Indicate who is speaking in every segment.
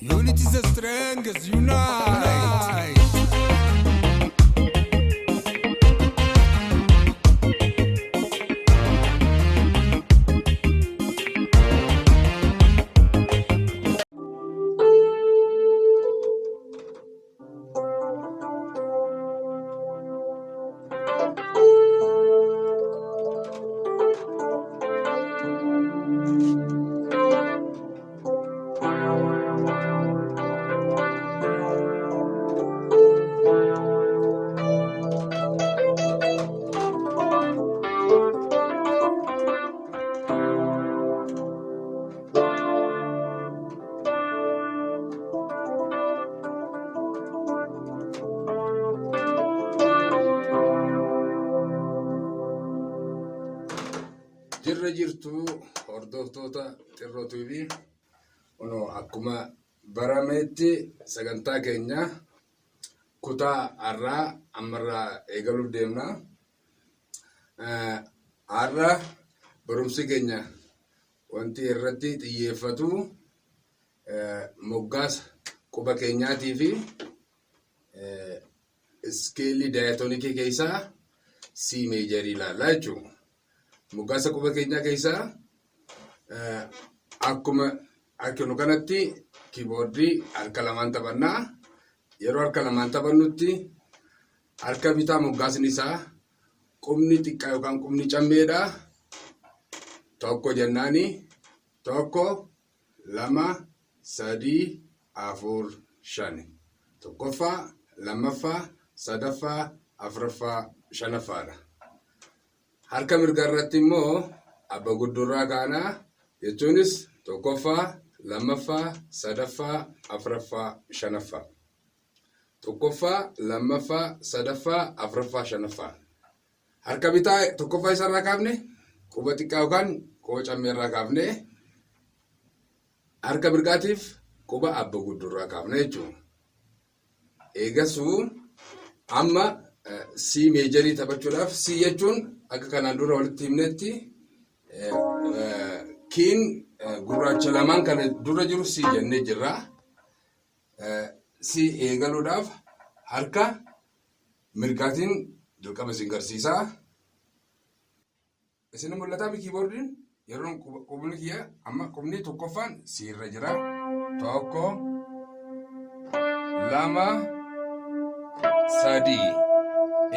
Speaker 1: Unity is the strength, unite. Jirra jirtu hordoftoota Xirroo TV akkuma barameetti sagantaa keenya kutaa har'aa ammarraa eegaluuf deemna. Har'a barumsi keenya wanti irratti xiyyeeffatu moggaasa quba keenyaatii fi iskeelii daayitoonikii keessaa C meejarii ilaallaa jechuudha. Moggaasa quba keenyaa keessaa akkuma arginu kanatti kiiboordii harka lamaan taphannaa. Yeroo harka lamaan taphannutti harka bitaa moggaasni isaa qubni xiqqaa yookaan qubni cammeedha. Tokko jennaani tokko, lama, sadii, afur, shani. Tokkoffaa, lammaffaa, sadaffaa, afuraffaa, shanaffaadha. Harka mirgaa irratti immoo abba guddurraa kaanaa jechuunis tokkoffaa, lammaffaa, sadaffaa, afuraffaa, shanaffaa. Tokkoffaa, lammaffaa, sadaffaa, afuraffaa, shanaffaa. Harka bitaa tokkoffaa isarraa kaafne quba xiqqaa yookaan quba cammeerraa kaafne harka mirgaatiif quba abba guddurraa kaafne jechuudha. Eegasuu amma C meejarii taphachuudhaaf C jechuun akka kanaan dura walitti himnetti kiin gurraacha lamaan kana dura jiru C jennee jirra. C eegaluudhaaf harka mirgaatiin dirqama isin garsiisaa. Isin mul'ataa kiiboordiin yeroo qubni kiyya amma qubni tokkoffaan C irra jira. Tokko, lama, sadii.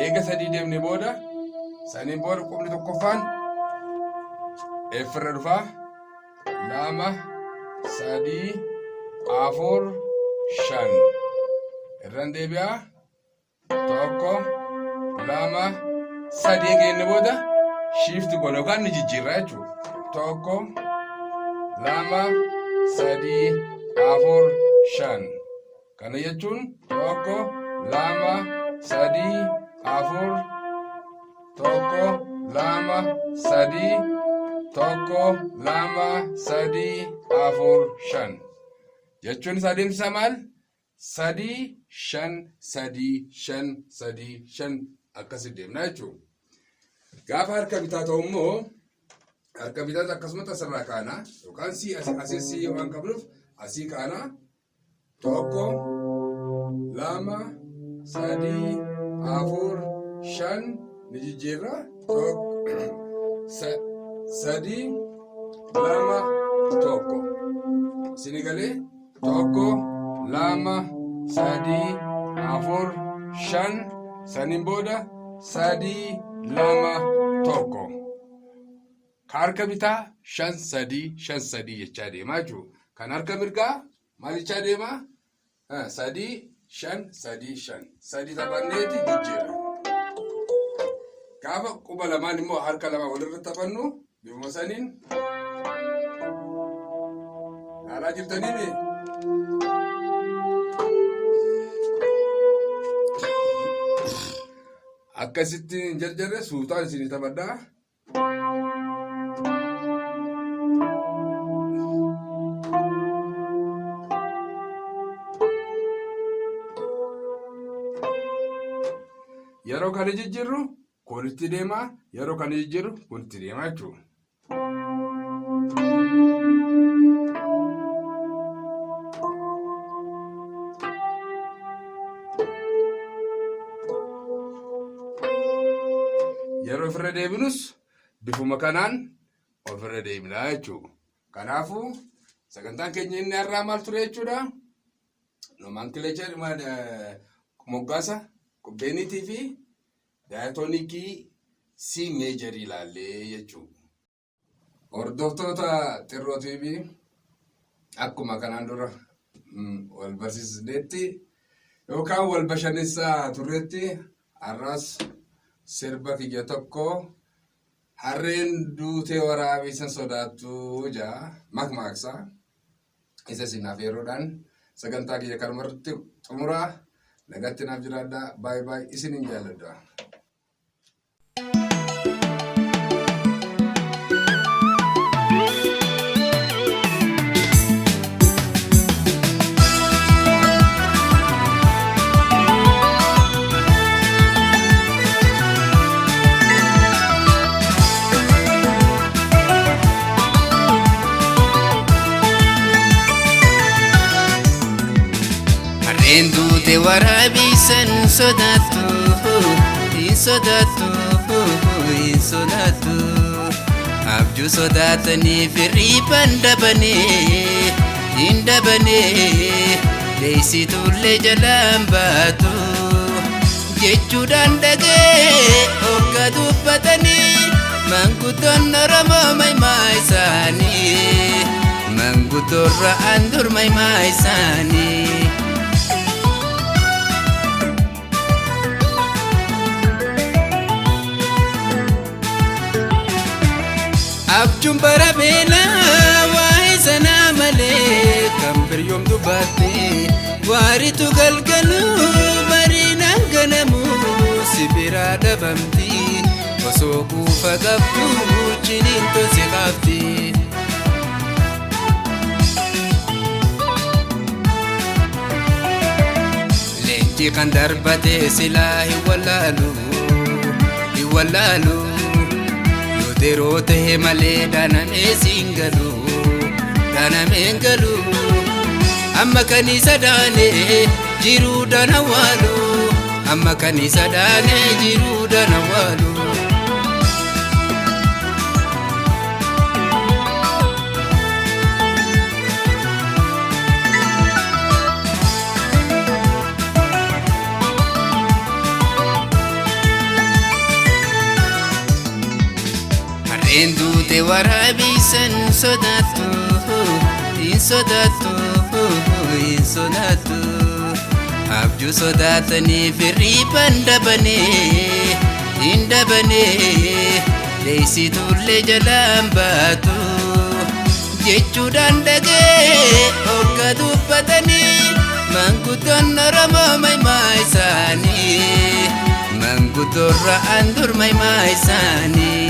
Speaker 1: Eega sadii deemne booda saniin booda qubni tokkoffaan F irra dhufaa. Lama, sadii, afur, shan. Irraan deebi'aa. Tokko, lama, sadii eegenne booda shiifti godha yookaan ni jijjiirraa jechuudha. Tokko, lama, sadii, afur, shan. Kana jechuun tokko, lama, sadii, afur, tokko, lama, sadii, tokko, lama, sadii, afur, shan. Jechuun isaa adeemsisaa maal? Sadii, shan, sadii, shan, sadii, shan akkasii deemna jechuudha. Gaafa harka bitaa ta'u immoo harka bitaa akkasumatti asirraa kaana yookaan asii waan qabnuuf asii kaana. Tokko, lama, sadii, afur, shan ni jijjiirra. Sadii, lama, tokko. Isin galee tokko, lama, sadii, afur, shan. Saniin booda sadii, lama, tokko. Harka bitaa shan sadii jechaa deemaa jechuudha. Kan harka mirgaa maal jechaa deemaa? Sadii, shan, sadii, shan. Sadii taphanneeti jijjiirra. Gaafa quba lamaan immoo harka lama walirra taphannu bifuma saniin ilaalaa jirtaniini. Akkasitti hin jarjarre suutaan isin taphadhaa. Yeroo kana jijjiirru kunitti deemaa, yeroo kana jijjiirru kunitti deemaa jechuudha. ofirra deebinus bifuma kanaan ofirra deebinaa jechuudha. Kanaafuu sagantaan keenya inni har'aa maal ture jechuudha? Nomenclature moggaasa kubbeeniitii fi daayitoonikii C major ilaallee jechuudha. Hordoftoota Xirroo TV akkuma kanaan dura wal barsiisneetti yookaan wal bashanneessaa turreetti har'as sirba kiyya tokko harreen duutee waraabessan sodaattu jaa makmaaksa isa sinaaf yeroodhaan sagantaa kiyya kanumarratti xumuraa nagatti naaf jiraadhaa. Baay'ee baay'ee isinin jaalladha.
Speaker 2: Duute waraabessan sodaattu hin sodaattu abjuu sodaatanii firriiban hin dabanee deessituullee jalaan baatu jechuudhaan dhagee hogga dubbatanii manguddoon Oromoo maymaa isaanii manguddoorra andur maymaa isaanii. Abjuun bara beelaa waa'ee sanaa malee kan biryoom dubbatte waaritu galgaluu bariinaan ganamu si biraa dhabamti osoo kuufa qabdu ciniinto si qabdi. Leenci kan darbate silaa hin wallaalu Deroo ta'e malee daanamee siin galu amma kanisa daanee jiruu daana waalu amma kanisa daanee jiruu daana waalu. Harreen duute waraabessan sodaattu hin sodaattu abjuu sodaatanii firriiban hin dabanee deessituullee jalaan baatu jechuudhaan dhagee hogga dubbatanii manguddoon Oromoo maymaa isaanii manguddoorra andur maymaa isaanii.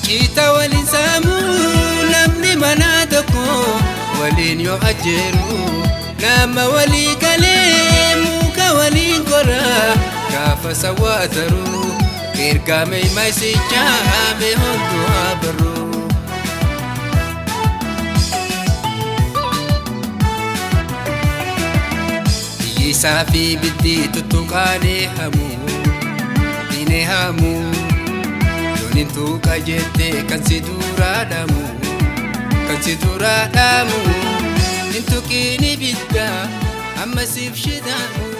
Speaker 2: Kita waliin saamuu namni mana tokko waliin yoo ajjeeru nama walii galee muka waliin koraa gaafa sawwaataru ergaa meemaa isichaa beehodduu abarru. Hiyyeessaa fi biddii tuttuqaalee hamuu Nintu kajete kan si dura damu Nintu kini bidda amma sif shidamu